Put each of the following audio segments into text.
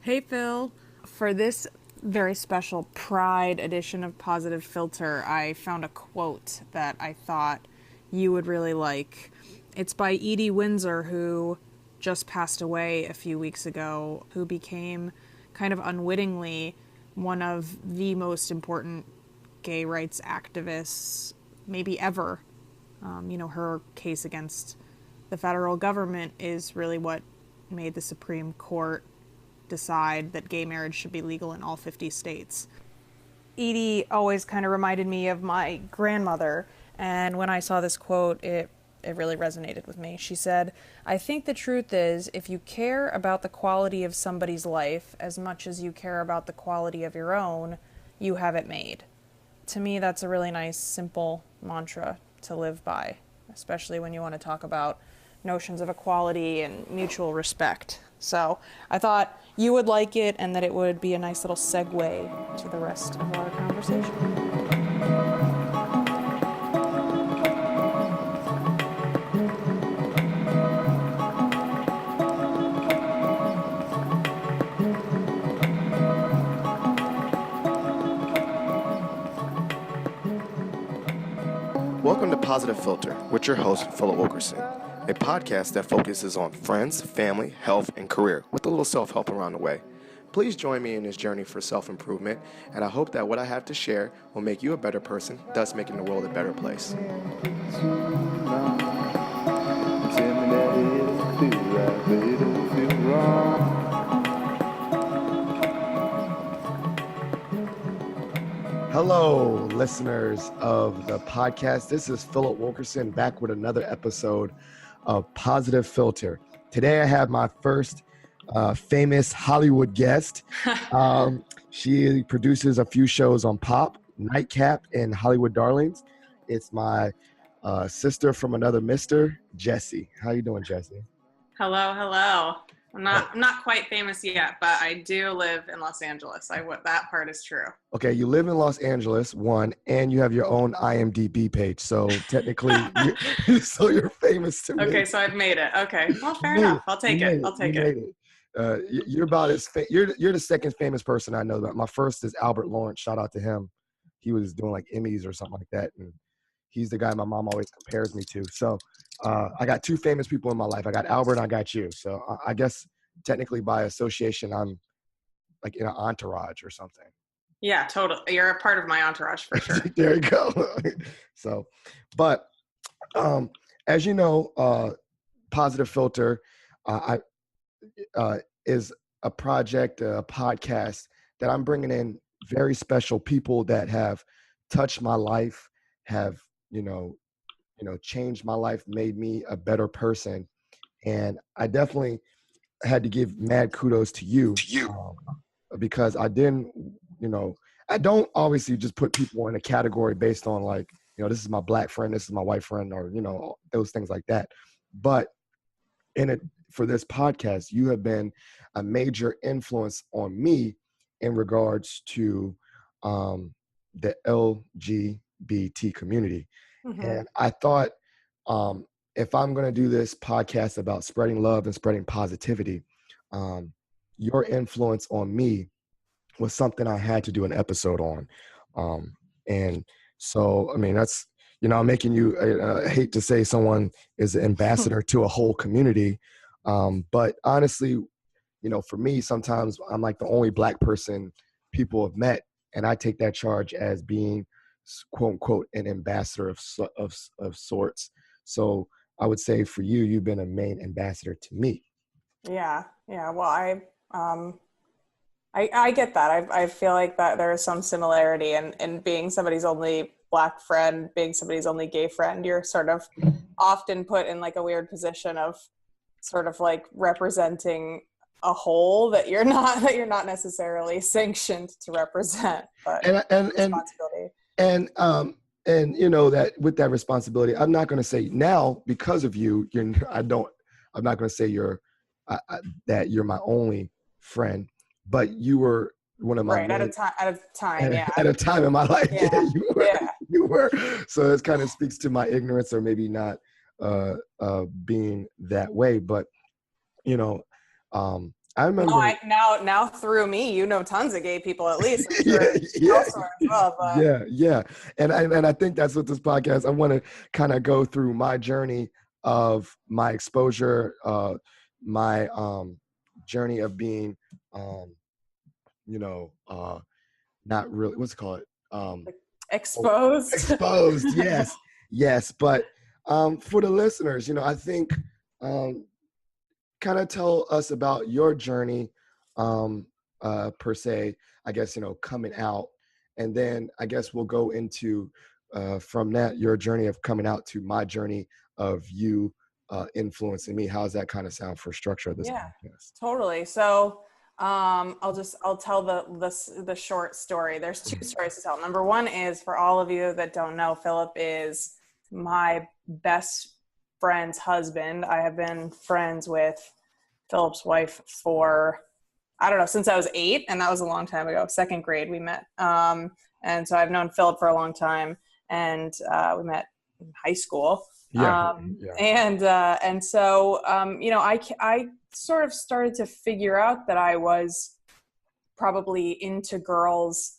Hey Phil, for this very special Pride edition of Positive Philter, I found a quote that I thought you would really like. It's by Edie Windsor, who just passed away a few weeks ago, who became kind of unwittingly one of the most important gay rights activists maybe ever. Her case against the federal government is really what made the Supreme Court decide that gay marriage should be legal in all 50 states. Edie always kind of reminded me of my grandmother, and when I saw this quote, it really resonated with me. She said, "I think the truth is, if you care about the quality of somebody's life as much as you care about the quality of your own, you have it made." To me, that's a really nice, simple mantra to live by, especially when you want to talk about notions of equality and mutual respect. So I thought you would like it and that it would be a nice little segue to the rest of our conversation. Welcome to Positive Philter with your host, Philip Wilkerson, a podcast that focuses on friends, family, health, and career with a little self-help around the way. Please join me in this journey for self-improvement, and I hope that what I have to share will make you a better person, thus making the world a better place. Hello, listeners of the podcast. This is Philip Wilkerson back with another episode of Positive Philter. Today I have my first famous Hollywood guest. She produces a few shows on Pop, Nightcap, and Hollywood Darlings. It's my sister from another mister, Jessie. How you doing, Jessie? Hello, hello. I'm not quite famous yet, but I do live in Los Angeles. That part is true. Okay, you live in Los Angeles, one, and you have your own IMDb page. So technically, you're famous to me. Okay, so I've made it. Okay, well, fair enough. I'll take it. I'll take it. You're about as you're the second famous person I know. About. My first is Albert Lawrence. Shout out to him. He was doing like Emmys or something like that, and he's the guy my mom always compares me to. So I got two famous people in my life. I got Albert and I got you. So I guess technically by association, I'm like in an entourage or something. Yeah, totally. You're a part of my entourage for sure. There you go. So, but as you know, Positive Philter is a project, a podcast that I'm bringing in very special people that have touched my life, have changed my life, made me a better person, and I definitely had to give mad kudos to you, because I didn't, I don't obviously just put people in a category based on like, this is my black friend, this is my white friend, or, those things like that. But for this podcast, you have been a major influence on me in regards to the LGBT community. Mm-hmm. And I thought, if I'm going to do this podcast about spreading love and spreading positivity, your influence on me was something I had to do an episode on. And so, I mean, that's, I'm making you, I hate to say someone is an ambassador to a whole community. But honestly, for me, sometimes I'm like the only black person people have met. And I take that charge as being, quote unquote, an ambassador of sorts. So I would say for you, you've been a main ambassador to me. Yeah. Well, I get that. I feel like that there is some similarity in being somebody's only black friend, being somebody's only gay friend. You're sort of often put in like a weird position of sort of like representing a whole that you're not necessarily sanctioned to represent, but responsibility. And that with that responsibility, I'm not going to say now because of you. I'm not going to say that you're my only friend, but you were one of my at a time, yeah. At a time in my life, yeah, you were. So it kind of speaks to my ignorance, or maybe not being that way. But I No, remember. now through me, you know tons of gay people at least. I'm Yeah, sure yeah, elsewhere as well, but yeah. And I think that's what this podcast. I want to kind of go through my journey of my exposure, my journey of being, um, you know, not really. What's it called? like, Oh, exposed. exposed. Yes, yes. But for the listeners, I think kind of tell us about your journey, um, per se. I guess coming out, and then I guess we'll go into from that your journey of coming out to my journey of you influencing me. How's that kind of sound for structure of this Yeah, podcast? totally. So I'll tell the short story. There's two stories to tell. Number one is, for all of you that don't know, Philip is my best friend's husband. I have been friends with Philip's wife for, I don't know, since I was 8, and that was a long time ago. Second grade we met. And so I've known Philip for a long time, and we met in high school. Yeah, yeah. And so I sort of started to figure out that I was probably into girls,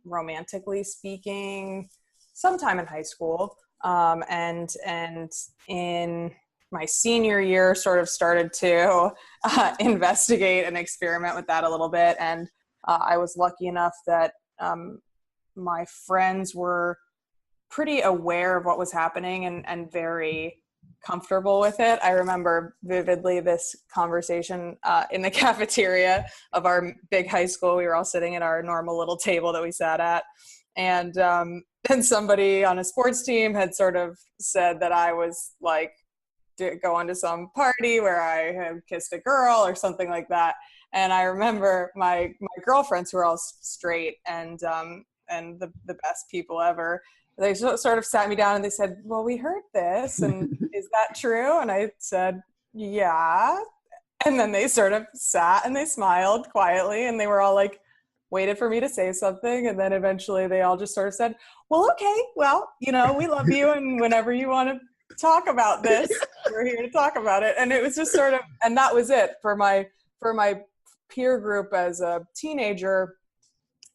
romantically speaking, sometime in high school. And in my senior year, sort of started to investigate and experiment with that a little bit. And I was lucky enough that my friends were pretty aware of what was happening and very comfortable with it. I remember vividly this conversation in the cafeteria of our big high school. We were all sitting at our normal little table that we sat at. And somebody on a sports team had sort of said that I was like going to some party where I had kissed a girl or something like that. And I remember my girlfriends, who were all straight and the best people ever, they sort of sat me down and they said, well, we heard this, and is that true? And I said, yeah. And then they sort of sat and they smiled quietly, and they were all like, waited for me to say something. And then eventually they all just sort of said, well, okay, well, we love you. And whenever you want to talk about this, we're here to talk about it. And it was just sort of, and that was it for my peer group as a teenager.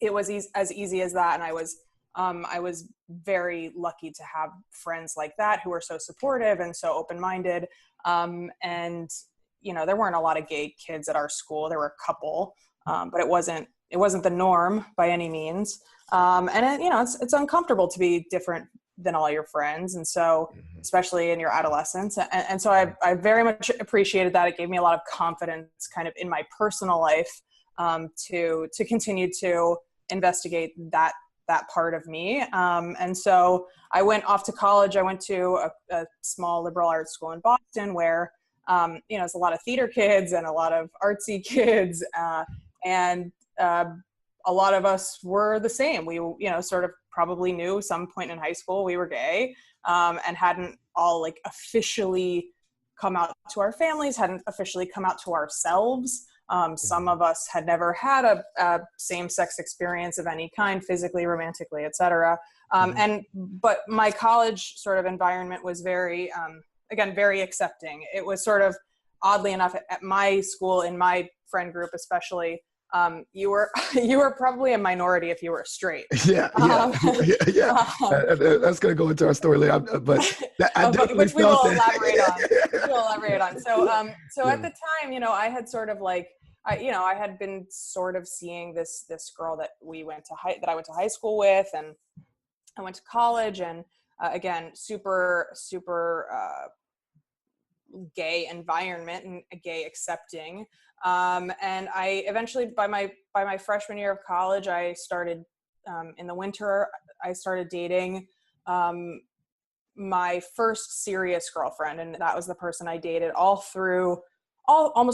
It was as easy as that. And I was very lucky to have friends like that who were so supportive and so open-minded. And there weren't a lot of gay kids at our school. There were a couple, but it wasn't the norm by any means. And it's uncomfortable to be different than all your friends. And so, especially in your adolescence. And so I very much appreciated that. It gave me a lot of confidence kind of in my personal life, to continue to investigate that part of me. And so I went off to college. I went to a small liberal arts school in Boston where, it's a lot of theater kids and a lot of artsy kids. And a lot of us were the same. We, sort of probably knew some point in high school we were gay, and hadn't all like officially come out to our families, hadn't officially come out to ourselves. Some of us had never had a same-sex experience of any kind, physically, romantically, etc. But my college sort of environment was very, again, very accepting. It was sort of, oddly enough, at my school, in my friend group especially, you were probably a minority if you were straight. Yeah. That's gonna go into our story later, but I definitely which we will felt elaborate on. that. We'll elaborate on. So Yeah. at the time, I had sort of like, I had been sort of seeing this girl that I went to high school with, and I went to college, and again, super gay environment and gay accepting. And I eventually, by my freshman year of college, I started, in the winter, I started dating my first serious girlfriend. And that was the person I dated almost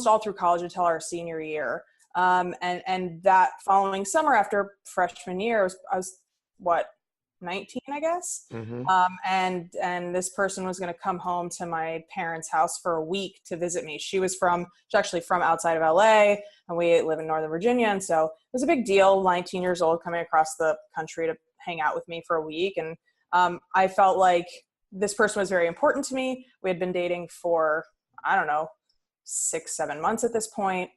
all through college until our senior year. And that following summer after freshman year, I was 19, I guess. Mm-hmm. And this person was going to come home to my parents' house for a week to visit me. She's actually from outside of LA, and we live in Northern Virginia. And so it was a big deal, 19 years old, coming across the country to hang out with me for a week. And I felt like this person was very important to me. We had been dating for, I don't know, 6-7 months at this point.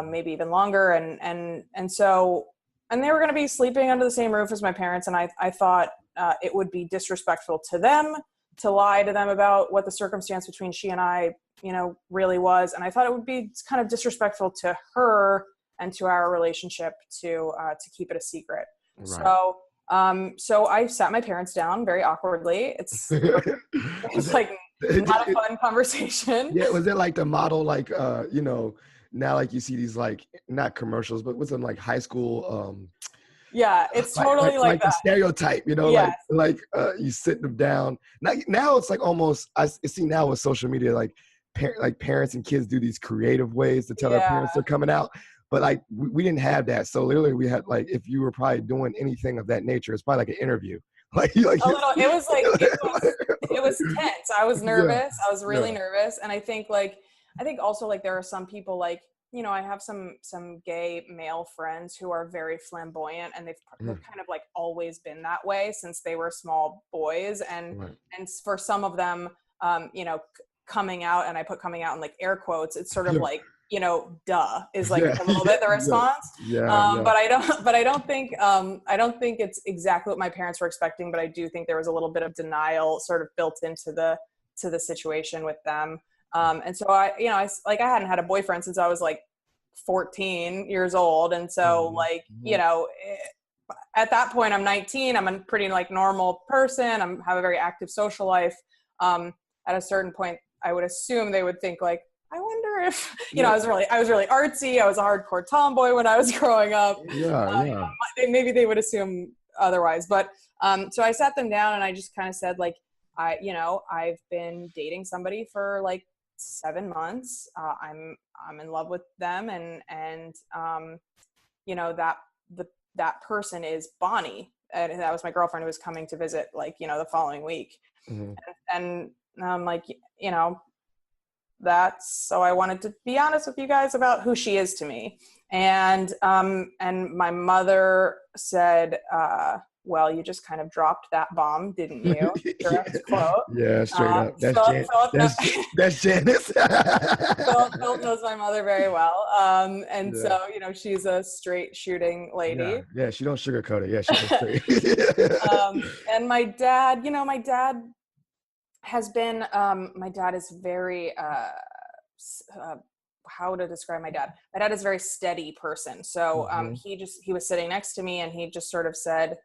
maybe even longer. And so, and they were going to be sleeping under the same roof as my parents. And I thought it would be disrespectful to them to lie to them about what the circumstance between she and I, really was. And I thought it would be kind of disrespectful to her and to our relationship to keep it a secret. Right. So I sat my parents down very awkwardly. It's like not a fun conversation. Yeah, was it like the model, like now like you see these like not commercials, but with some like high school yeah, it's totally like that. The stereotype, yes. like you sit them down. Now it's like almost I see now with social media, like parents and kids do these creative ways to tell their parents they're coming out. But like we didn't have that. So literally we had like, if you were probably doing anything of that nature, it's probably like an interview. It was tense. I was nervous. Yeah. I was really nervous. And I think also like there are some people like, I have some gay male friends who are very flamboyant, and they've kind of like always been that way since they were small boys. And for some of them, coming out, and I put coming out in like air quotes, it's sort of like, duh is like a little bit the response. But I don't think it's exactly what my parents were expecting, but I do think there was a little bit of denial sort of built into the situation with them. And so I hadn't had a boyfriend since I was like 14 years old. And so at that point I'm 19, I'm a pretty like normal person. I have a very active social life. At a certain point, I would assume they would think like, I wonder if, I was really artsy. I was a hardcore tomboy when I was growing up. Maybe they would assume otherwise. But so I sat them down and I just kind of said like, I've been dating somebody for like 7 months. I'm in love with them. And that person is Bonnie. And that was my girlfriend who was coming to visit like, the following week. Mm-hmm. And I'm like, so I wanted to be honest with you guys about who she is to me. And my mother said, well, you just kind of dropped that bomb, didn't you? Direct quote. Yeah, straight up. That's Janice. Phil knows my mother very well. So, she's a straight shooting lady. Yeah, she don't sugarcoat it. Yeah, she goes straight. And my dad, has been, my dad is very, how to describe my dad? My dad is a very steady person. So he was sitting next to me and he just sort of said,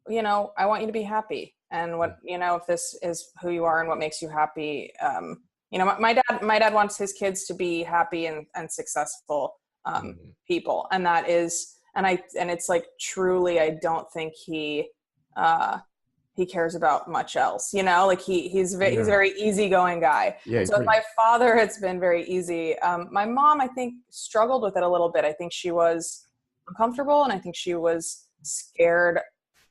I want you to be happy. And what, if this is who you are and what makes you happy, my dad wants his kids to be happy and successful people. And that is, and it's like, truly, I don't think he cares about much else, like he's a very easygoing guy. Yeah, so my father, it's been very easy. My mom, I think, struggled with it a little bit. I think she was uncomfortable and I think she was scared.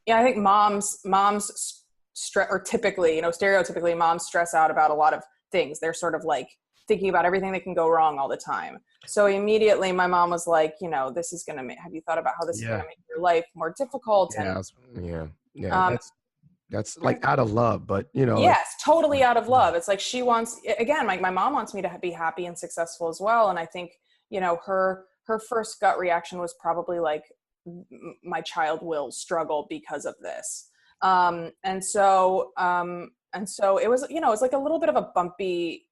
Yeah, I think moms or typically, stereotypically moms stress out about a lot of things. They're sort of like thinking about everything that can go wrong all the time. So immediately my mom was like, have you thought about how this is going to make your life more difficult? That's like out of love, but yes, totally out of love. It's like she wants, again, like my mom wants me to be happy and successful as well. And I think, her first gut reaction was probably like, my child will struggle because of this. And so it was, it was like a little bit of a bumpy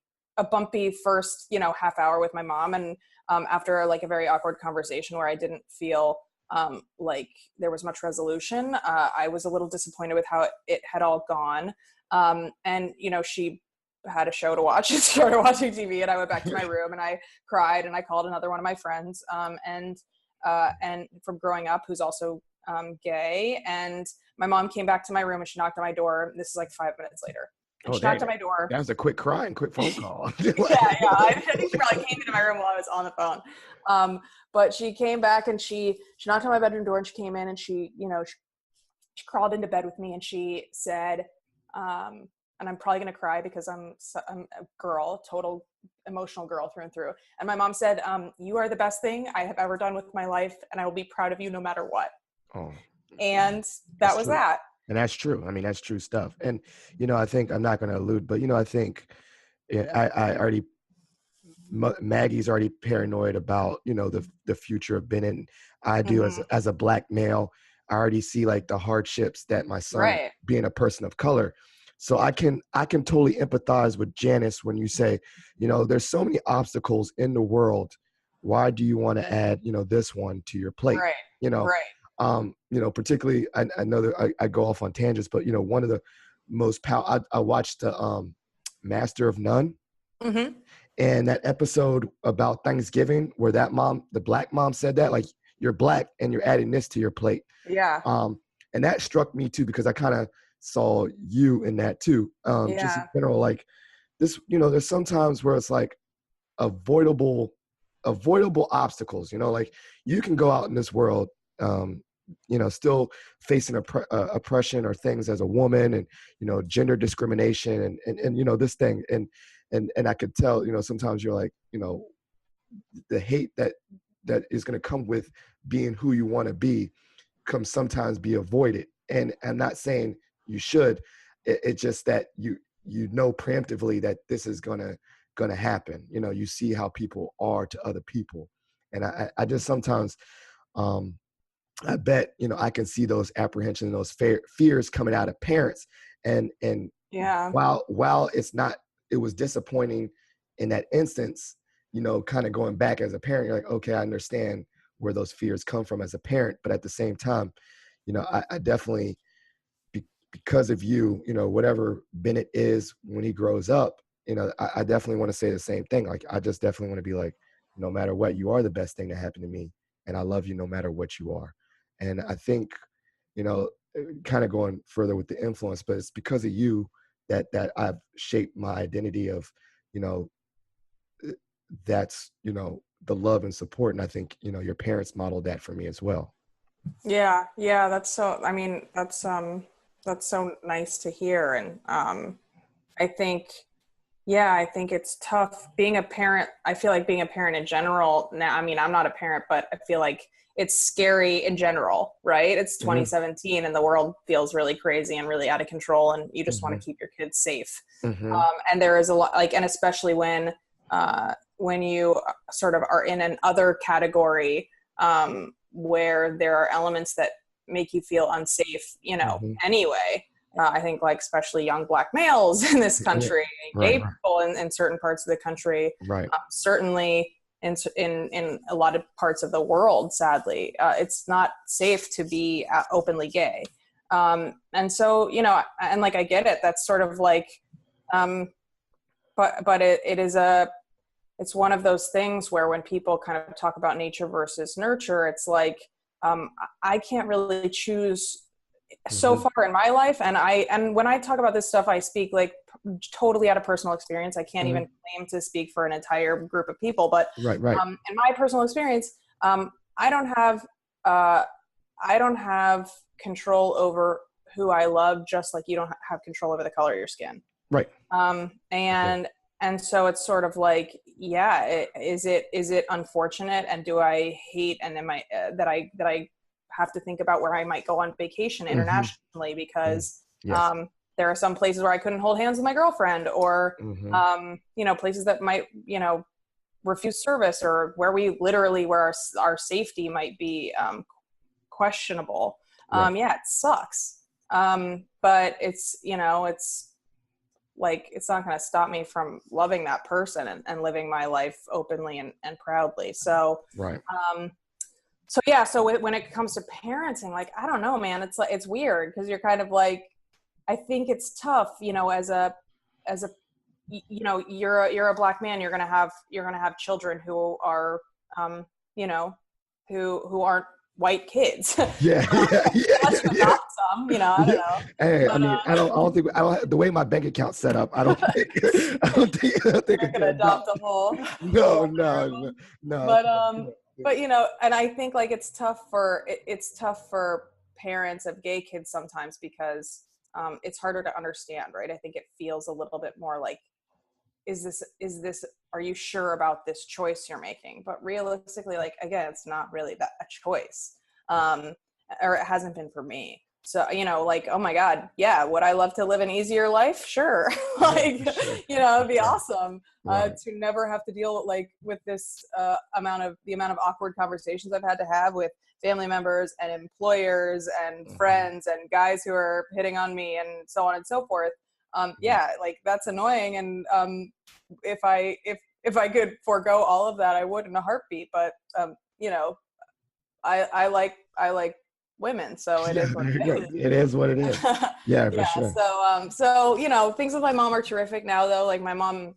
first, half hour with my mom. And after like a very awkward conversation where I didn't feel like there was much resolution, I was a little disappointed with how it had all gone. And she had a show to watch and started watching TV, and I went back to my room and I cried and I called another one of my friends, and from growing up, who's also gay. And my mom came back to my room and she knocked on my door. This is like 5 minutes later. And she knocked on my door. That was a quick cry and quick phone call. yeah. I think she probably came into my room while I was on the phone. But she came back and she knocked on my bedroom door and she came in and she crawled into bed with me and she said, and I'm probably going to cry because I'm a girl, total emotional girl through and through. And my mom said, you are the best thing I have ever done with my life. And I will be proud of you no matter what. Oh, and that was true. That. And that's true. I mean, that's true stuff. And, I think I'm not going to allude, but, I think I already Maggie's already paranoid about, you know, the future of Bennett. I do Mm-hmm. as a black male. I already see like the hardships that my son Right. being a person of color. So I can totally empathize with Janice when you say, you know, there's so many obstacles in the world. Why do you want to add, you know, this one to your plate? Right. You know, Right. you know, particularly I know that I go off on tangents, but you know, one of the most I watched the Master of None. Mm-hmm. And that episode about Thanksgiving where that mom, the black mom, said that, like, you're black and you're adding this to your plate. Yeah. And that struck me too, because I kind of saw you in that too. Just in Yeah. general, like this, you know, there's sometimes where it's like avoidable obstacles, you know, like you can go out in this world, you know, still facing oppression or things as a woman, and, you know, gender discrimination and, you know, this thing. And I could tell, you know, sometimes you're like, you know, the hate that is going to come with being who you want to be can sometimes be avoided. And I'm not saying you should. It's just that you know preemptively that this is gonna happen. You know, you see how people are to other people, and I just sometimes I bet, you know, I can see those apprehensions, those fears coming out of parents, and Yeah. while it was disappointing in that instance, you know, kind of going back as a parent, you're like, okay, I understand where those fears come from as a parent, but at the same time, you know, I definitely, because of you, you know, whatever Bennett is when he grows up, you know, I definitely want to say the same thing. Like, I just definitely want to be like, no matter what, you are the best thing that happened to me, and I love you no matter what you are. And I think, you know, kind of going further with the influence, but it's because of you that I've shaped my identity of, you know, that's, you know, the love and support. And I think, you know, your parents modeled that for me as well. Yeah. Yeah. That's so, I mean, that's so nice to hear. And, I think, yeah, I think it's tough being a parent. I feel like being a parent in general now, I mean, I'm not a parent, but I feel like it's scary in general, right? It's Mm-hmm. 2017 and the world feels really crazy and really out of control, and you just want Mm-hmm. to keep your kids safe. Mm-hmm. And there is a lot, like, and especially when you sort of are in an other category, where there are elements that make you feel unsafe, you know, Mm-hmm. anyway. I think, like, especially young black males in this Yeah. country, Right, gay right, people in certain parts of the country, right. certainly in a lot of parts of the world, sadly, it's not safe to be openly gay. And so, you know, and like, I get it. That's sort of like, but it's one of those things where when people kind of talk about nature versus nurture, it's like, I can't really choose so Mm-hmm. far in my life. And when I talk about this stuff, I speak like totally out of personal experience. I can't Mm-hmm. even claim to speak for an entire group of people, but Right, right. in my personal experience, I don't have, uh, I don't have control over who I love, just like you don't have control over the color of your skin. Right. Okay. And so it's sort of like, yeah, is it unfortunate, and do I hate, and am I that I have to think about where I might go on vacation Mm-hmm. internationally, Mm-hmm. because Yes. there are some places where I couldn't hold hands with my girlfriend, or Mm-hmm. you know, places that might, you know, refuse service, or where our safety might be questionable. Right. Yeah, it sucks. But it's, you know, it's like, it's not going to stop me from loving that person and living my life openly and proudly. So, Right. so yeah, so when it comes to parenting, like, I don't know, man, it's like, it's weird, because you're kind of like, I think it's tough, you know, as a, you know, you're a black man, you're going to have children who are, you know, who aren't white kids. Yeah. Yeah. Yeah. Unless you Yeah. adopt some, you know, I Yeah. don't know. Hey, I But, mean, I don't, the way my bank account's set up, I don't think, I don't think I not could gonna adopt adopt. a whole No, other no, no, room. no. But Yeah. but you know, and I think, like, it's tough for parents of gay kids sometimes, because it's harder to understand, right? I think it feels a little bit more like, is this are you sure about this choice you're making? But realistically, like, again, it's not really that a choice, or it hasn't been for me. so, you know, like, oh my God, yeah, would I love to live an easier life? Sure. Like, Yeah, sure. you know, it'd be Right. awesome Right. to never have to deal like with this amount of awkward conversations I've had to have with family members and employers and friends and guys who are hitting on me and so on and so forth. Yeah, like that's annoying. And if I could forego all of that, I would in a heartbeat. But you know, I like women, so it Yeah, is what there you go. it is. It is what it is. Yeah, for Yeah. sure. So you know, things with my mom are terrific now, though. Like my mom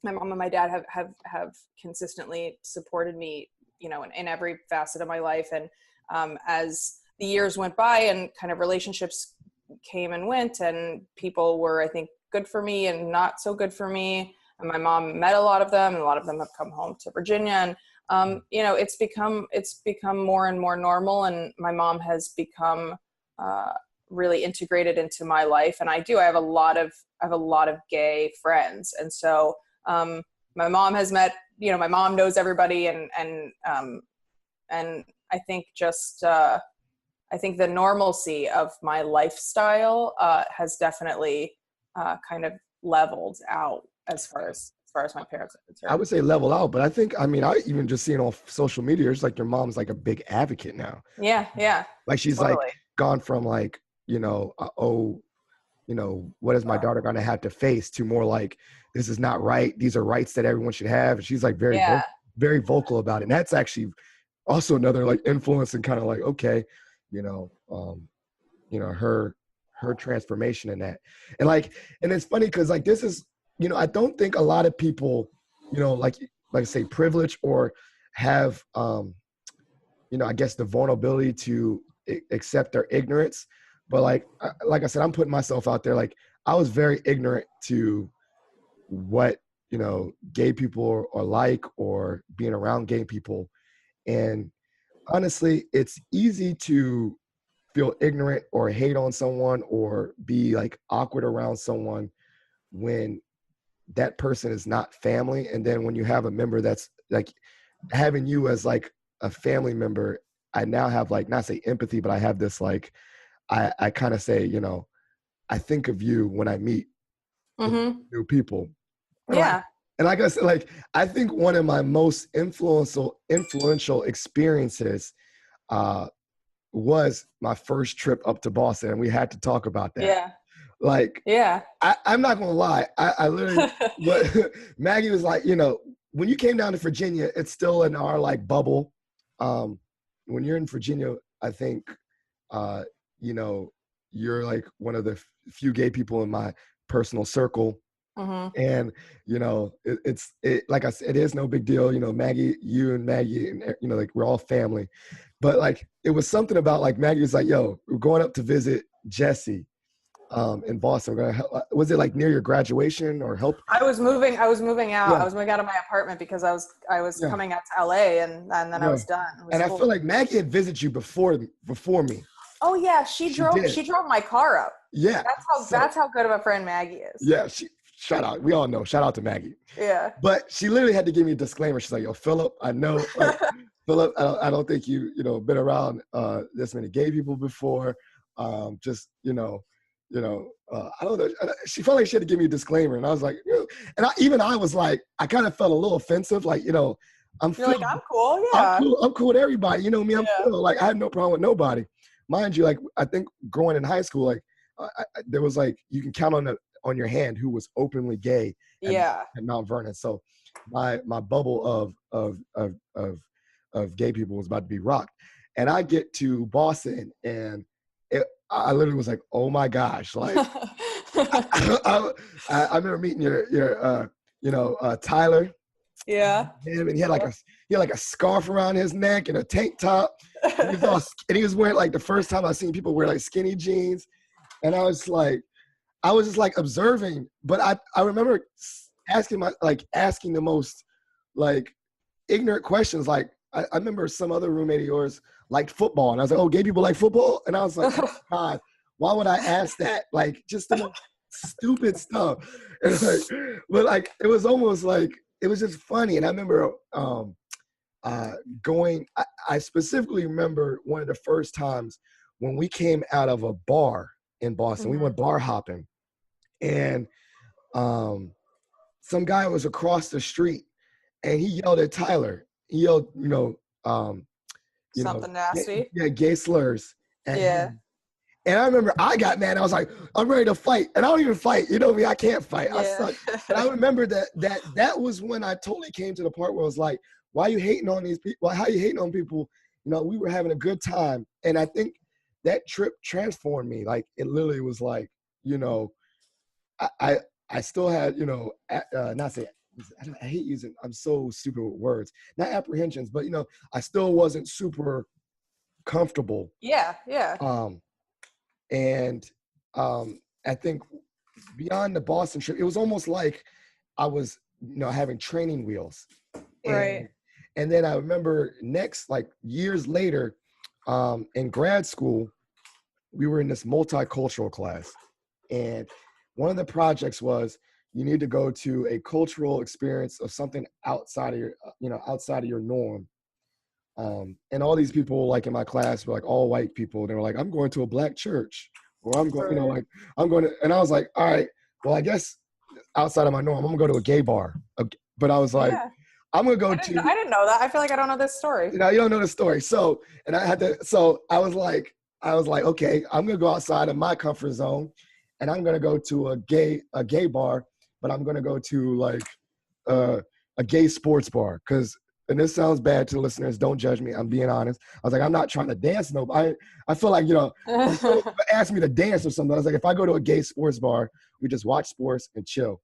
and my dad have consistently supported me, you know, in every facet of my life. And as the years went by and kind of relationships came and went, and people were, I think, good for me and not so good for me. And my mom met a lot of them, and a lot of them have come home to Virginia. And you know, it's become more and more normal, and my mom has become really integrated into my life. And I have a lot of gay friends, and so my mom has met, you know, my mom knows everybody, and I think just I think the normalcy of my lifestyle has definitely kind of leveled out as far as my parents are concerned. I would say level out, but I think, I mean, I even just seeing on social media, it's like your mom's like a big advocate now. Yeah. Like she's totally. like gone from like, you know, you know, what is my daughter going to have to face, to more like, this is not right. These are rights that everyone should have. And she's like very, very vocal about it. And that's actually also another like influence, and kind of like, okay, you know, her transformation in that. And like, and it's funny because like, this is, you know, I don't think a lot of people, you know, like say privilege or have, you know, I guess the vulnerability to accept their ignorance. But like I said, I'm putting myself out there. Like I was very ignorant to what, you know, gay people are like, or being around gay people. And honestly, it's easy to feel ignorant or hate on someone or be like awkward around someone when that person is not family. And then when you have a member that's like, having you as like a family member, I now have like, not say empathy, but I have this like, I kind of say, you know, I think of you when I meet new people. Yeah. And like I said, like, I think one of my most influential experiences was my first trip up to Boston. And we had to talk about that. Yeah. Like, yeah. I'm not going to lie. I literally, what Maggie was like, you know, when you came down to Virginia, it's still in our like bubble. When you're in Virginia, I think, you know, you're like one of the few gay people in my personal circle. And, you know, it's like I said, it is no big deal. You know, Maggie, you and Maggie, and, you know, like we're all family. But like, it was something about like, Maggie was like, yo, we're going up to visit Jessie in Boston. We're gonna was it like near your graduation or help? I was moving out. Yeah. I was moving out of my apartment because I was coming out to LA, and then I was done. And I feel like Maggie had visited you before me. Oh yeah, she drove my car up. Yeah. That's how good of a friend Maggie is. Yeah, shout out. We all know. Shout out to Maggie. Yeah. But she literally had to give me a disclaimer. She's like, yo, Philip, I know, like, Philip, I don't think you know, been around this many gay people before. Just, you know, I don't know. She felt like she had to give me a disclaimer. And I was like, and I was like, I kind of felt a little offensive. Like, you know, You're like, I'm cool. Yeah. I'm cool with everybody. You know me, I'm Phil. Like, I had no problem with nobody. Mind you, like, I think growing in high school, like, there was like, you can count on your hand who was openly gay at Mount Vernon. So my bubble of gay people was about to be rocked. And I get to Boston, and I literally was like, oh my gosh. Like, I remember meeting your Tyler. Yeah. And he had like a scarf around his neck and a tank top. And he was wearing, like, the first time I seen people wear like skinny jeans. And I was just like observing, but I remember asking the most like ignorant questions. Like I remember some other roommate of yours liked football, and I was like, oh, gay people like football? And I was like, oh, God, why would I ask that? Like, just the most stupid stuff. And like, but like, it was almost like, it was just funny. And I remember I specifically remember one of the first times when we came out of a bar in Boston. We Mm-hmm. went bar hopping, and some guy was across the street, and he yelled at Tyler. He yelled, Something nasty. gay slurs at Yeah. him. And I remember I got mad. I was like, I'm ready to fight. And I don't even fight. You know me, I can't fight. I Yeah. suck. But I remember that was when I totally came to the part where I was like, why are you hating on these people? How are you hating on people? We were having a good time. And I think that trip transformed me. Like, it literally was like, I still had, not say, I hate using, I'm so stupid with words, not apprehensions, but, I still wasn't super comfortable. Yeah. And I think beyond the Boston trip, it was almost like I was, having training wheels. Right. And then I remember next, like years later, in grad school, we were in this multicultural class. And one of the projects was you need to go to a cultural experience of something outside of your norm. And all these people, like in my class, were like all white people. They were like, I'm going to a black church, or I'm going, I'm going to, and I was like, all right, well, I guess outside of my norm, I'm gonna go to a gay bar. But I was like, Yeah. I'm gonna go I didn't know that. I feel like I don't know this story. you don't know the story. So I was like, okay, I'm gonna go outside of my comfort zone, and I'm gonna go to a gay bar, but I'm gonna go to like a gay sports bar, and this sounds bad to the listeners, don't judge me, I'm being honest. I was like, I'm not trying to dance I feel like, if someone asked me to dance or something, I was like, if I go to a gay sports bar, we just watch sports and chill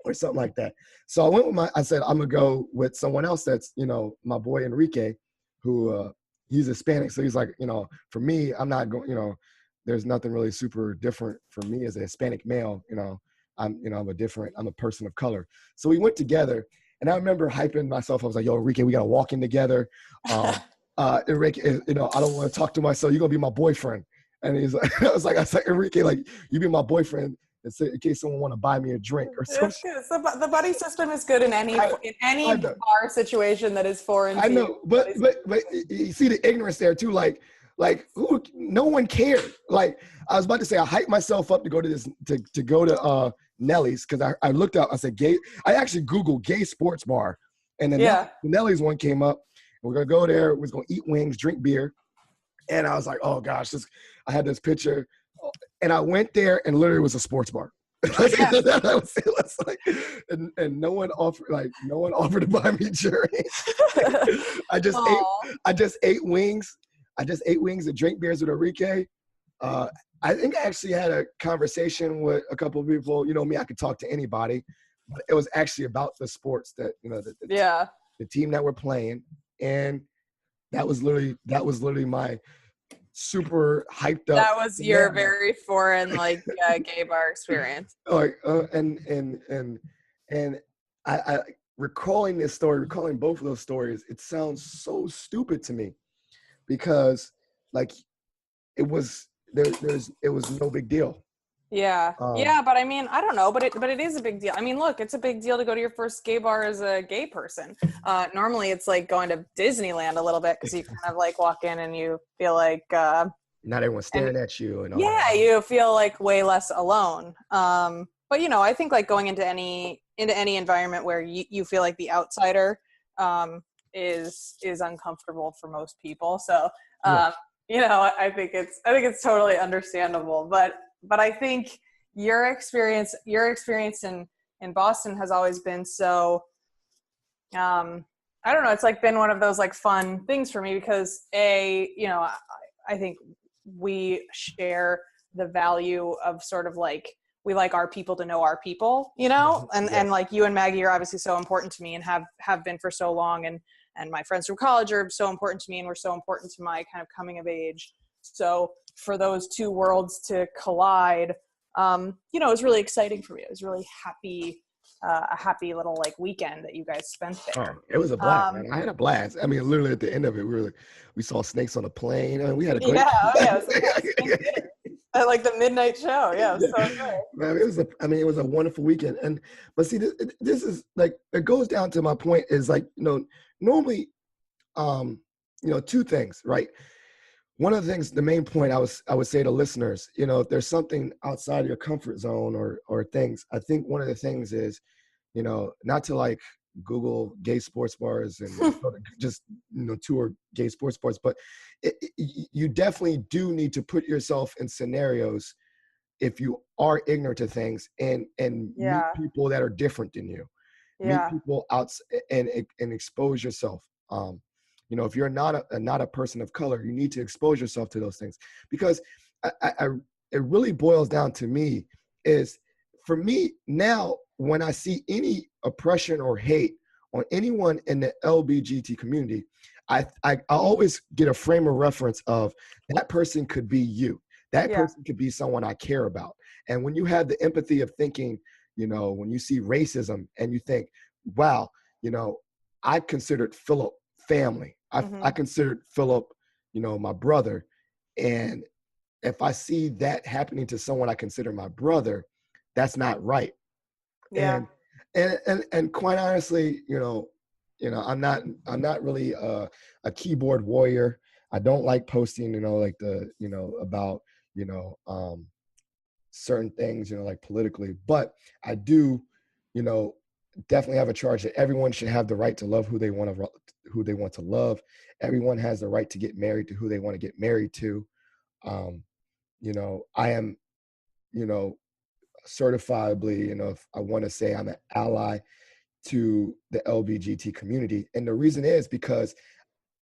or something like that. So I said, I'm gonna go with someone else that's, my boy Enrique, who he's Hispanic. So he's like, for me, I'm not going, there's nothing really super different for me as a Hispanic male. I'm a person of color. So we went together, and I remember hyping myself. I was like, yo, Enrique, we got to walk in together. Enrique, I don't want to talk to myself. You're going to be my boyfriend. And he's like, I was like, Enrique, like, you be my boyfriend in case someone want to buy me a drink or something. It's good. The buddy system is good in any bar situation that is foreign to you. I know, but you see the ignorance there too. Like no one cared. Like, I was about to say, I hyped myself up to go to this, to go to Nelly's, because I looked up, I said gay. I actually Googled gay sports bar, and then the Nelly's one came up. And we're gonna go there. We're gonna eat wings, drink beer, and I was like, oh gosh, I had this picture, and I went there, and literally it was a sports bar. And no one offered to buy me drinks. I just ate wings. I just ate wings and drank beers with Enrique. I think I actually had a conversation with a couple of people. You know me, I could talk to anybody. But it was actually about the sports that, the team that we're playing. And that was literally my super hyped up. That was your very foreign, gay bar experience. And I recalling both of those stories, it sounds so stupid to me, because it was no big deal. Yeah. But I mean, I don't know, but it is a big deal. I mean, look, it's a big deal to go to your first gay bar as a gay person. Normally it's like going to Disneyland a little bit, because you kind of walk in and you feel like not everyone's staring at you and all that. You feel like way less alone. But I think going into any environment where you feel like the outsider is uncomfortable for most people. So I think it's totally understandable. But I think your experience in Boston has always been so, I don't know, it's been one of those fun things for me, because I think we share the value of sort of we like our people to know our people, and you and Maggie are obviously so important to me and have been for so long. And my friends from college are so important to me and were so important to my kind of coming of age. So for those two worlds to collide, it was really exciting for me. It was really a happy little weekend that you guys spent there. Oh, it was a blast, man. I had a blast. I mean, literally at the end of it, we saw snakes on a plane. I mean, we had a great like the midnight show. Yeah, it was so good. Man, it was a wonderful weekend. But see, this is it goes down to my point is normally, two things, right? one of the things, the main point I would say to listeners, you know, if there's something outside your comfort zone or things, I think one of the things is, you know, not to like Google gay sports bars and just, you know, tour gay sports bars, but you definitely do need to put yourself in scenarios if you are ignorant to things and meet Yeah. people that are different than you, meet Yeah. people out and expose yourself. You know, if you're not a person of color, you need to expose yourself to those things, because I it really boils down to me is, for me now, when I see any oppression or hate on anyone in the LGBT community, I always get a frame of reference of that person could be you. That Yeah. person could be someone I care about. And when you have the empathy of thinking, you know, when you see racism and you think, wow, you know, I considered Philip family. I considered Philip, you know, my brother. And if I see that happening to someone I consider my brother, that's not right. Yeah. And quite honestly, I'm not really a keyboard warrior. I don't like posting, you know, like about, you know, certain things, you know, like politically, but I do, you know, definitely have a charge that everyone should have the right to love who they want to love. Everyone has the right to get married to who they want to get married to. You know, I am, you know, certifiably, you know, if I want to say I'm an ally to the LGBT community. And the reason is because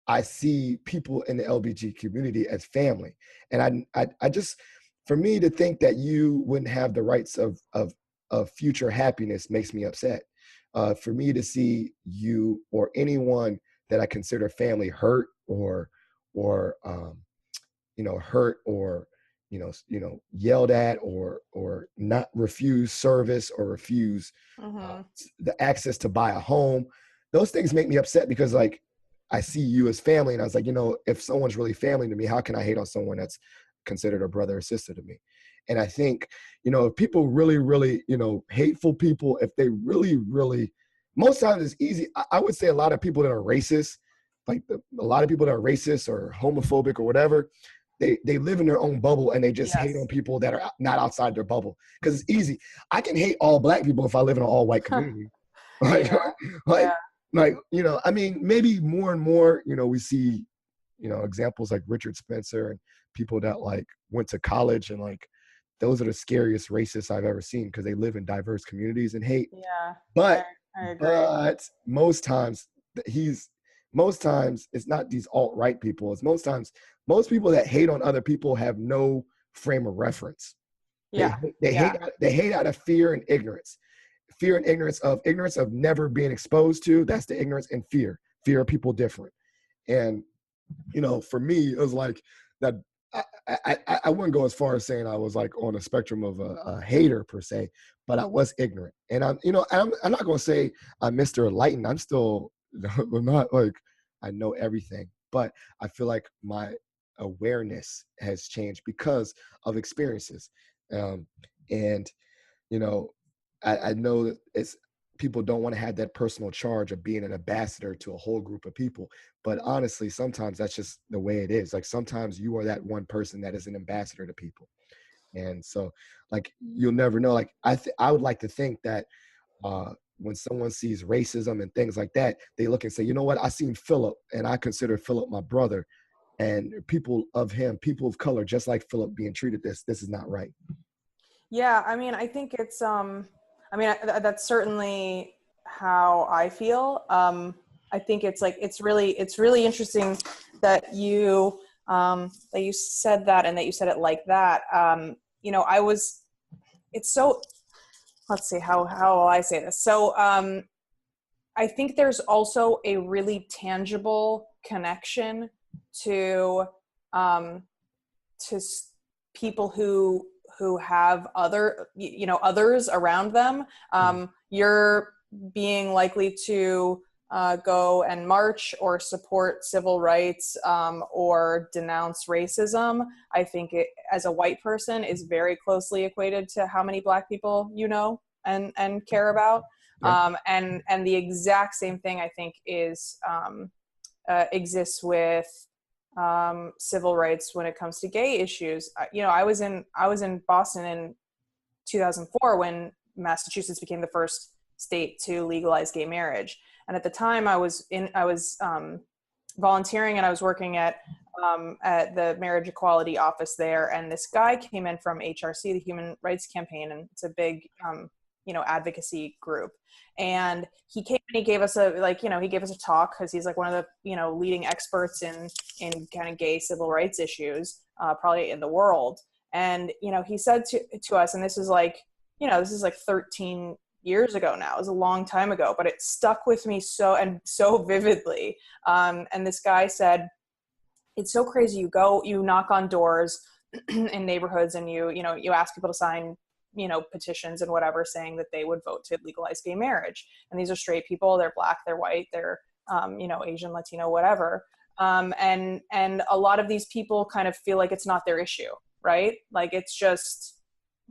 I see people in the LGBT community as family. And I just, for me to think that you wouldn't have the rights of future happiness makes me upset. For me to see you or anyone that I consider family hurt or hurt or yelled at or not refuse service or refuse the access to buy a home, those things make me upset, because like I see you as family, and I was like, you know, if someone's really family to me, how can I hate on someone that's considered a brother or sister to me? And I think, you know, if people really, really, you know, hateful people, if they really, really, most times it's easy. I would say a lot of people that are racist, like a lot of people that are racist or homophobic or whatever, they live in their own bubble and they just hate on people that are not outside their bubble. Because it's easy. I can hate all black people if I live in an all white community. Like, Yeah. like, Yeah. like, you know, I mean, maybe more and more, you know, we see, you know, examples like Richard Spencer and people that like went to college, and like those are the scariest racists I've ever seen, because they live in diverse communities and hate. Yeah. But I agree. but most times it's not these alt-right people. It's most people that hate on other people have no frame of reference. Yeah. They hate out of fear and ignorance. Fear and ignorance of never being exposed to. That's the ignorance, and fear of people different. And you know, for me, it was like that. I wouldn't go as far as saying I was like on a spectrum of a hater per se, but I was ignorant. And I'm not going to say I'm Mr. Enlightened. I'm still, I'm not like I know everything, but I feel like my awareness has changed because of experiences. And you know, I know that it's people don't want to have that personal charge of being an ambassador to a whole group of people. But honestly, sometimes that's just the way it is. Like sometimes you are that one person that is an ambassador to people. And so like you'll never know. Like I would like to think that when someone sees racism and things like that, they look and say, you know what, I seen Philip and I consider Philip my brother. And people of color, just like Philip, being treated this is not right. Yeah, I mean, I think it's that's certainly how I feel. I think it's like it's really interesting that you said that, and that you said it like that. You know, it's so, let's see, how will I say this? So I think there's also a really tangible connection to um, people who have others around them. You're being likely to go and march or support civil rights or denounce racism. I think it, as a white person, is very closely equated to how many Black people you know and care about. Yeah. And the exact same thing I think is exists with civil rights when it comes to gay issues. I was in Boston in 2004 when Massachusetts became the first state to legalize gay marriage. And at the time I was volunteering, and I was working at the marriage equality office there. And this guy came in from HRC, the Human Rights Campaign, and it's a big, advocacy group. And he came and he gave us a talk, because he's like one of the, leading experts in kind of gay civil rights issues, probably in the world. And, he said to us, and this is like 13 years ago now. It was a long time ago, but it stuck with me so vividly. And this guy said, it's so crazy. You knock on doors in neighborhoods, and you ask people to sign, petitions and whatever, saying that they would vote to legalize gay marriage. And these are straight people. They're Black, they're white, they're, Asian, Latino, whatever. And a lot of these people kind of feel like it's not their issue, right? Like, it's just,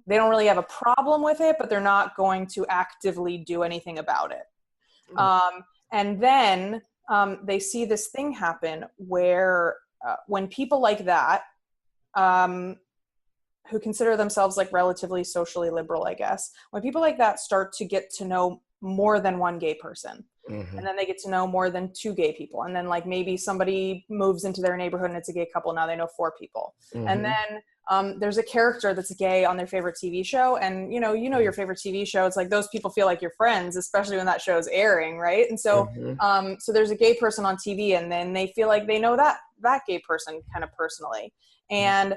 they don't really have a problem with it, but they're not going to actively do anything about it. And then they see this thing happen where when people like that, who consider themselves like relatively socially liberal, I guess, when people like that start to get to know more than one gay person, and then they get to know more than two gay people, and then like maybe somebody moves into their neighborhood and it's a gay couple, now they know four people. And then there's a character that's gay on their favorite TV show, and your favorite TV show, it's like those people feel like your friends, especially when that show's airing, right? And so so there's a gay person on TV, and then they feel like they know that gay person kind of personally. And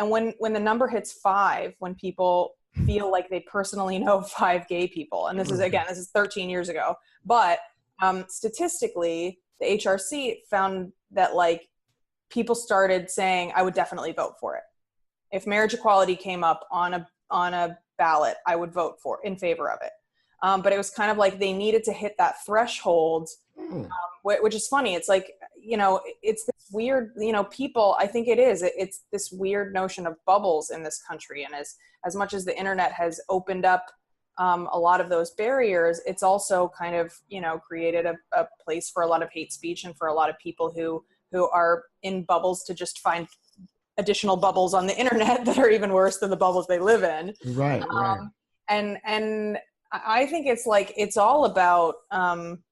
when the number hits 5, when people feel like they personally know 5 gay people, and this is 13 years ago, but statistically the HRC found that like people started saying, I would definitely vote for it. If marriage equality came up on a ballot, I would vote in favor of it. But it was kind of like they needed to hit that threshold, which is funny. It's like, it's this weird, people, I think it's this weird notion of bubbles in this country. And as much as the internet has opened up a lot of those barriers, it's also kind of, created a place for a lot of hate speech, and for a lot of people who are in bubbles to just find additional bubbles on the internet that are even worse than the bubbles they live in. Right. And I think it's like, it's all about going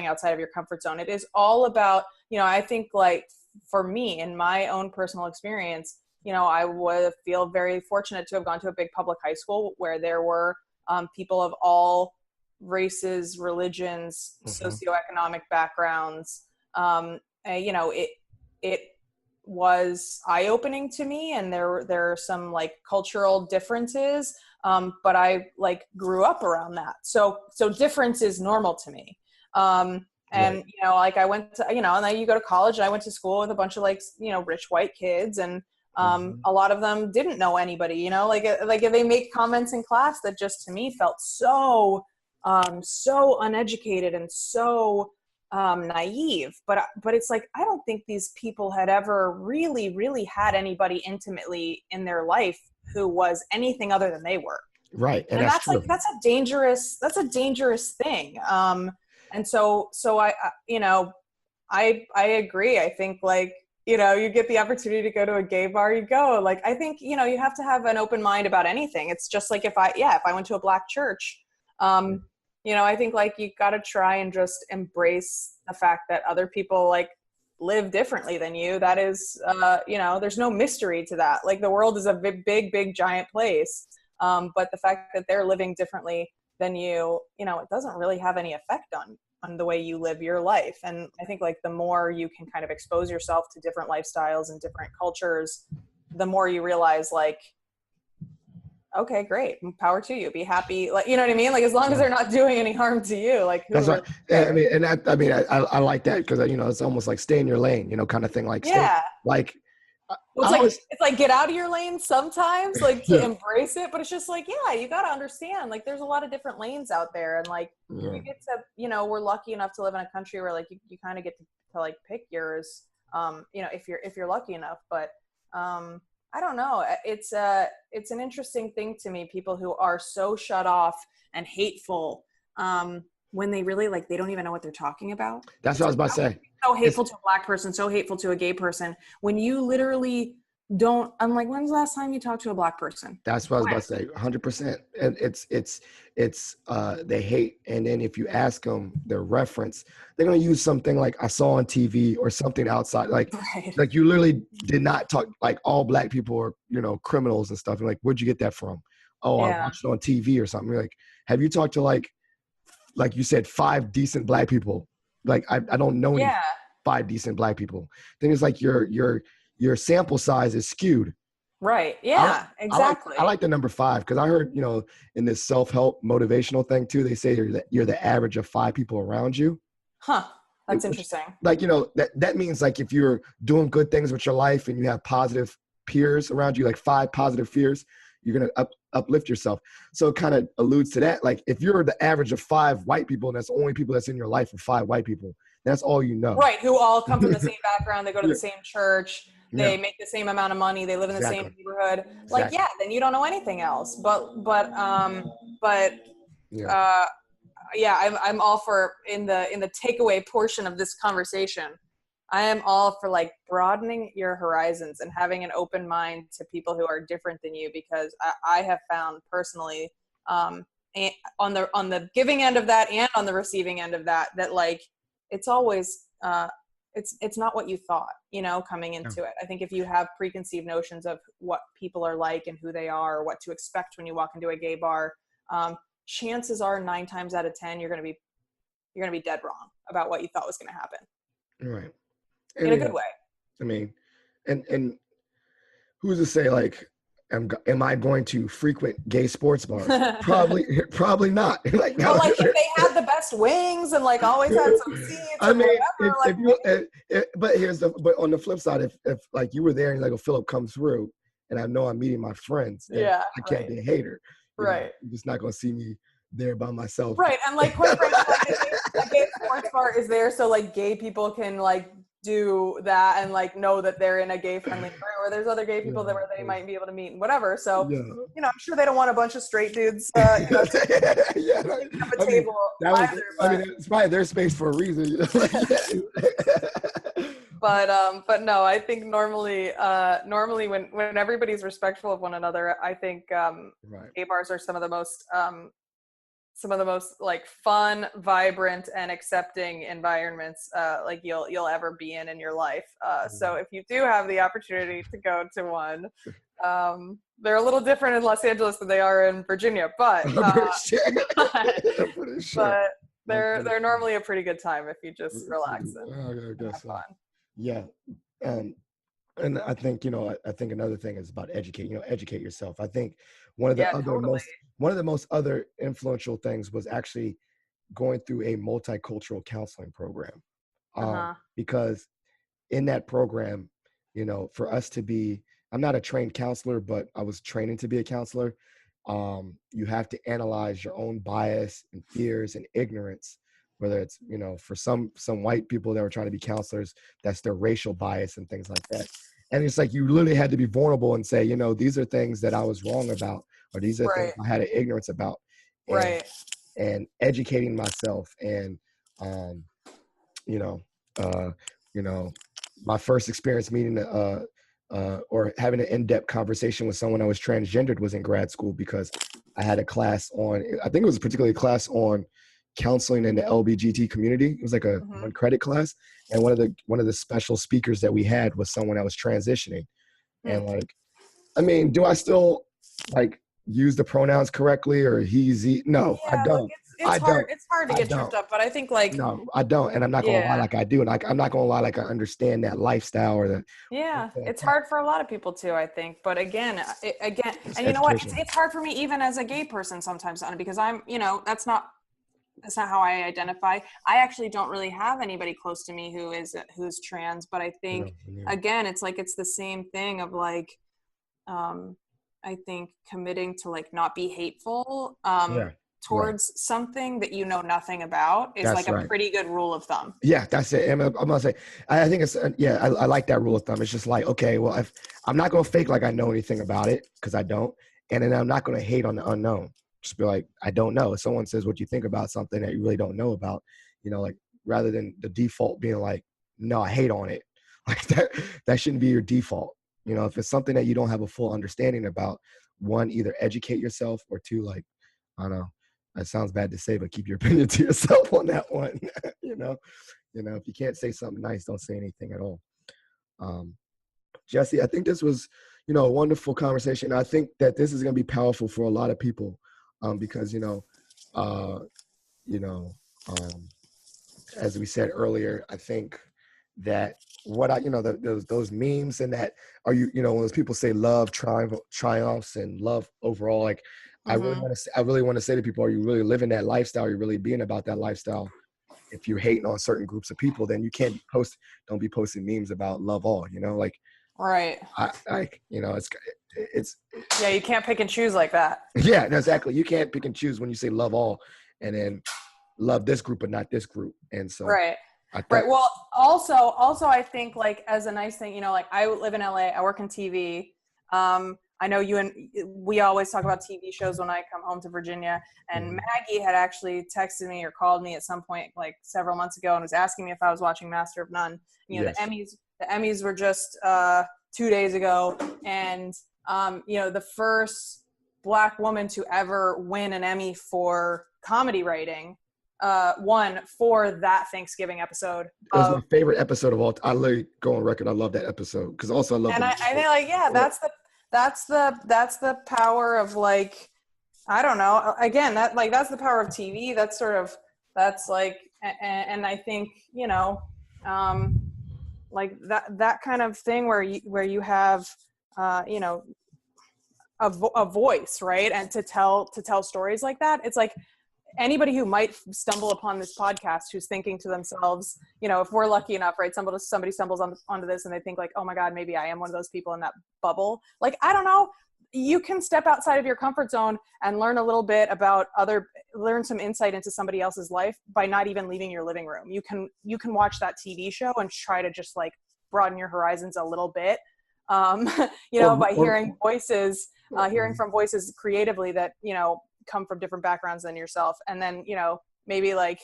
outside of your comfort zone. It is all about, I think like for me, in my own personal experience, I would feel very fortunate to have gone to a big public high school where there were people of all races, religions, socioeconomic backgrounds. It was eye-opening to me, and there are some like cultural differences, but I like grew up around that, so difference is normal to me. And like I went to, and then you go to college, and I went to school with a bunch of like rich white kids, and a lot of them didn't know anybody, like they make comments in class that just to me felt so uneducated and so naive, but it's like, I don't think these people had ever really had anybody intimately in their life who was anything other than they were. Right. And that's like, that's a dangerous thing. And so I agree. I think like, you get the opportunity to go to a gay bar, you go. Like, I think, you have to have an open mind about anything. It's just like if I went to a Black church, I think like you got to try and just embrace the fact that other people like live differently than you. That is, there's no mystery to that. Like the world is a big giant place. But the fact that they're living differently than you, it doesn't really have any effect on the way you live your life. And I think like the more you can kind of expose yourself to different lifestyles and different cultures, the more you realize like, okay, great, power to you, be happy, like, you know what I mean, like as long as they're not doing any harm to you, like who that's right. I like that, because it's almost like stay in your lane, kind of thing, like it's like get out of your lane sometimes, like to embrace it, but it's just like, you got to understand, like there's a lot of different lanes out there, and like you get to, we're lucky enough to live in a country where like you kind of get to like pick yours, if you're lucky enough, but I don't know. It's an interesting thing to me, people who are so shut off and hateful, when they really like, they don't even know what they're talking about. That's what I was about to say. So hateful to a black person, so hateful to a gay person. When you literally don't, I'm like, when's the last time you talked to a black person? That's what I was about to say. 100%. And it's they hate. And then if you ask them their reference, they're going to use something like I saw on TV or something outside. Like, Right. like you literally did not talk, like all black people are, you know, criminals and stuff. You're like, where'd you get that from? Oh, I Yeah. watched it on TV or something. You're like, have you talked to like you said, 5 decent black people? Like, I don't know any 5 decent black people. Then it's like your sample size is skewed. Right. Yeah, exactly. I like the number 5 because I heard, you know, in this self-help motivational thing too, they say you're the average of 5 people around you. Huh. That's interesting. Like, you know, that means like if you're doing good things with your life and you have positive peers around you, like 5 positive peers, you're going to uplift yourself. So it kind of alludes to that. Like if you're the average of 5 white people and that's the only people that's in your life are 5 white people, that's all you know. Right. Who all come from the same background. They go to the same church. They make the same amount of money. They live in the same neighborhood. Like, yeah, then you don't know anything else. Yeah, I'm all for in the takeaway portion of this conversation. I am all for like broadening your horizons and having an open mind to people who are different than you, because I have found personally, on the giving end of that and on the receiving end of that like it's always it's not what you thought, you know, coming into it. I think if you have preconceived notions of what people are like and who they are or what to expect when you walk into a gay bar, chances are 9 times out of 10 you're gonna be dead wrong about what you thought was gonna happen. Right. In a good way. I mean, and who's to say like, am I going to frequent gay sports bars? Probably not. Like, but like if they had the best wings and like always had some seats. I mean, whatever, but on the flip side, if like you were there and like, Philip comes through, and I know I'm meeting my friends, then I can't be a hater. Right. You're just not gonna see me there by myself. Right. And like quite frankly, like, a gay sports bar is there so like gay people can like do that and like know that they're in a gay friendly environment where there's other gay people where they might be able to meet and whatever. So you know, I'm sure they don't want a bunch of straight dudes you know, at a table either, it's probably their space for a reason, you know? But no, I think normally when everybody's respectful of one another, I think gay bars are some of the most like fun, vibrant, and accepting environments like you'll ever be in your life. So if you do have the opportunity to go to one, they're a little different in Los Angeles than they are in Virginia, but they're normally a pretty good time if you just relax and have fun. Yeah. And I think, you know, I think another thing is about educate yourself. I think one of the most other influential things was actually going through a multicultural counseling program. Because in that program, you know, for us to be, I'm not a trained counselor, but I was training to be a counselor. You have to analyze your own bias and fears and ignorance, whether it's, you know, for some white people that were trying to be counselors, that's their racial bias and things like that. And it's like you literally had to be vulnerable and say, you know, these are things that I was wrong about, or these are things I had an ignorance about. And educating myself and, you know, my first experience meeting or having an in-depth conversation with someone I was transgendered was in grad school, because I had a class on, I think it was particularly a class on counseling in the LGBT community. It was like a 1 credit class. And one of the special speakers that we had was someone that was transitioning. And like, I mean, do I still like use the pronouns correctly or he, he? No, I don't. It's hard to get tripped up, but I think like, no, I don't. And I'm not going to lie like I do. And I'm not going to lie like I understand that lifestyle or the. Yeah, it's hard for a lot of people too, I think. But again, and you know what? It's hard for me even as a gay person sometimes, because I'm, you know, that's not how I identify. I actually don't really have anybody close to me who's trans, but I think again, it's like, it's the same thing of like, I think committing to like not be hateful towards something that you know nothing about is like a pretty good rule of thumb. Yeah, that's it. I'm gonna say, I think it's I like that rule of thumb. It's just like, okay, well, if I'm not gonna fake like I know anything about it, because I don't, and then I'm not gonna hate on the unknown. just be like, I don't know. If someone says what you think about something that you really don't know about, like rather than the default being like, no, I hate on it. Like that shouldn't be your default. If it's something that you don't have a full understanding about, one, either educate yourself, or two, like, I don't know, that sounds bad to say, but keep your opinion to yourself on that one. If you can't say something nice, don't say anything at all. Jessie, I think this was, a wonderful conversation. I think that this is going to be powerful for a lot of people, because, as we said earlier, I think that those memes and that, are you, when those people say love triumphs and love overall, like, I really want to say to people, are you really living that lifestyle? Are you really being about that lifestyle? If you're hating on certain groups of people, then you can't don't be posting memes about love all, like, right. It's yeah, you can't pick and choose like that. Yeah, no, exactly. You can't pick and choose when you say love all and then love this group but not this group. And so right. Right. Well, also I think, like, as a nice thing, like, I live in LA, I work in TV. I know you and we always talk about TV shows when I come home to Virginia, and Maggie had actually texted me or called me at some point, like, several months ago, and was asking me if I was watching Master of None. Yes. The Emmys were just 2 days ago, and the first Black woman to ever win an Emmy for comedy writing won for that Thanksgiving episode. It was my favorite episode of all. I literally go on record. I love that episode because also I love. And I think, like, yeah, that's the power of, like, I don't know. Again, that's the power of TV. That's like, and I think, like that kind of thing where you have a voice, right? And to tell stories like that, it's like, anybody who might stumble upon this podcast who's thinking to themselves, if we're lucky enough, right, somebody stumbles onto this and they think, like, oh my God, maybe I am one of those people in that bubble. Like, I don't know, you can step outside of your comfort zone and learn a little bit about learn some insight into somebody else's life by not even leaving your living room. You can watch that TV show and try to just, like, broaden your horizons a little bit, by hearing from voices creatively that, come from different backgrounds than yourself. And then, maybe, like,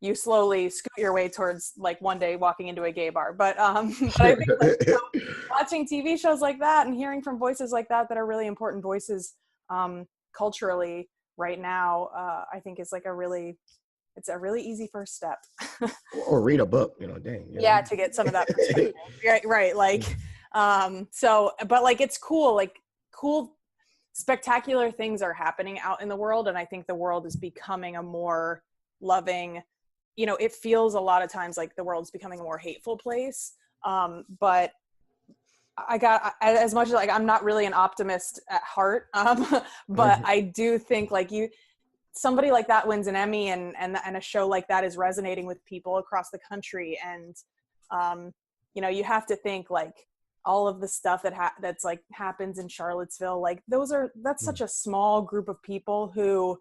you slowly scoot your way towards, like, one day walking into a gay bar. But I think, like, watching TV shows like that and hearing from voices like that are really important voices culturally right now, I think is like it's a really easy first step. Or read a book, dang. Yeah, to get some of that perspective. right. Like, but, like, it's cool, spectacular things are happening out in the world. And I think the world is becoming a more loving, it feels a lot of times like the world's becoming a more hateful place. But as much as, like, I'm not really an optimist at heart, but I do think, like, somebody like that wins an Emmy and a show like that is resonating with people across the country. And, you have to think, like, all of the stuff that's like happens in Charlottesville, like, that's such a small group of people who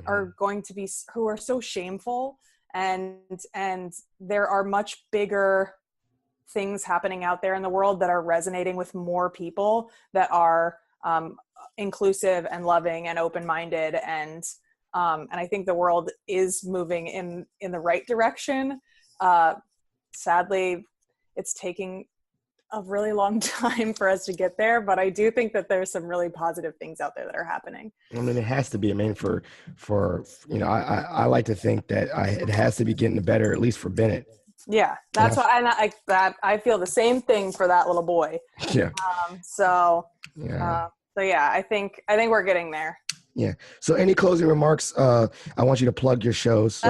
are who are so shameful, and there are much bigger things happening out there in the world that are resonating with more people that are inclusive and loving and open-minded, and I think the world is moving in the right direction. Sadly, it's taking a really long time for us to get there, but I do think that there's some really positive things out there that are happening. I mean, it has to be. I mean, for I like to think that it has to be getting better, at least for Bennett. Yeah, that's why I feel the same thing for that little boy. Yeah. So yeah, I think we're getting there. Yeah. So any closing remarks? I want you to plug your shows. So.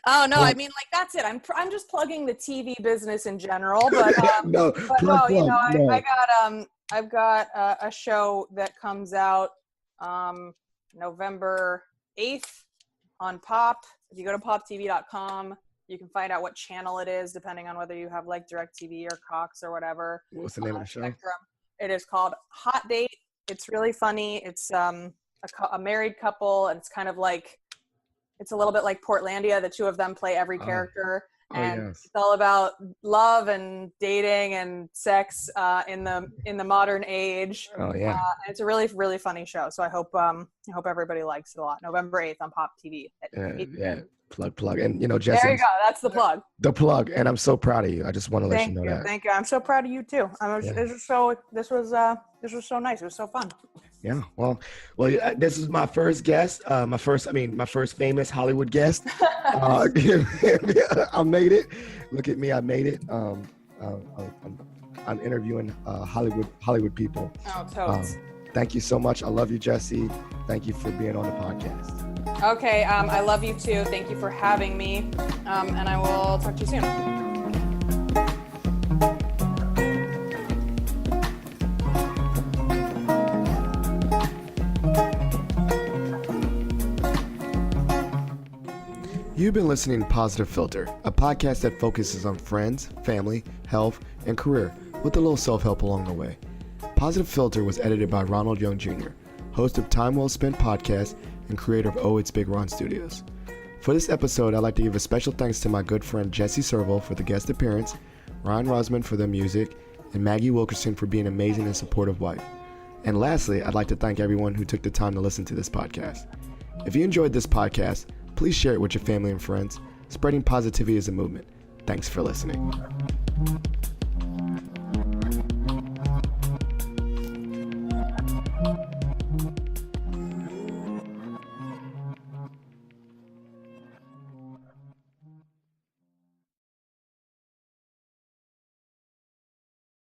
Oh no, I mean, like, that's it. I'm just plugging the TV business in general, but I've got a show that comes out November 8th on Pop. If you go to poptv.com, you can find out what channel it is, depending on whether you have, like, DirecTV or Cox or whatever. What's the name of the show? Spectrum. It is called Hot Date. It's really funny. It's a married couple, and it's kind of like, it's a little bit like Portlandia. The two of them play every character, Oh, and yes. it's all about love and dating and sex in the modern age. Oh, yeah. And it's a really, really funny show. So I hope everybody likes it a lot. November 8th on Pop TV. At 8 Yeah. p.m. Plug. And, Jesse. There you go. That's the plug. The plug. And I'm so proud of you. I just want to let Thank you know you. that. Thank you. I'm so proud of you too. Yeah. This was so nice. It was so fun. Yeah. Well, this is my first guest. My first famous Hollywood guest. I made it. Look at me. I made it. I'm interviewing Hollywood people. Oh, totes. Thank you so much. I love you, Jessie. Thank you for being on the podcast. Okay. I love you too. Thank you for having me. And I will talk to you soon. You've been listening to Positive Philter, a podcast that focuses on friends, family, health, and career with a little self-help along the way. Positive Philter was edited by Ronald Young Jr., host of Time Well Spent podcast and creator of Oh It's Big Ron Studios. For this episode, I'd like to give a special thanks to my good friend Jessie Surovell for the guest appearance, Ryan Rosman for the music, and Maggie Wilkerson for being an amazing and supportive wife. And lastly, I'd like to thank everyone who took the time to listen to this podcast. If you enjoyed this podcast, please share it with your family and friends. Spreading positivity is a movement. Thanks for listening.